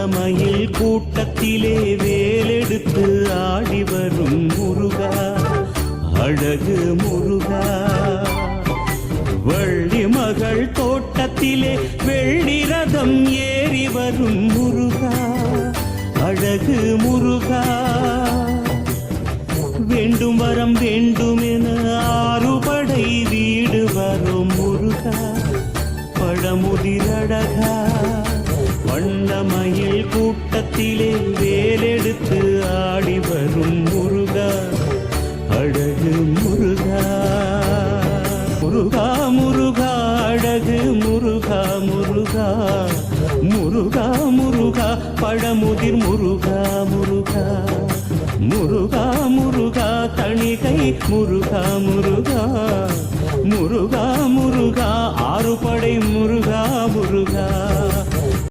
வண்ணமயில் கூட்டத்திலே வேலெடுத்து ஆடி வரும் முருகா, அழகு முருகா. வள்ளி மகள் தோட்டத்திலே வெள்ளி ரதம் ஏறி வரும் முருகா, அழகு முருகா. வேண்டும் வரம் வேண்டும் என ஆறுபடை வீடு வரும் முருகா, பழமுதிரழகா. வண்ணமயில் கூட்டத்திலே வேலெடுத்து ஆடி வரும் முருகா, அழகு முருகா. முருகா முருகா அழகு முருகா, முருகா முருகா முருகா பழமுதிர் முருகா, முருகா முருகா முருகா தணிகை முருகா, முருகா முருகா முருகா ஆறுபடை முருகா, முருகா.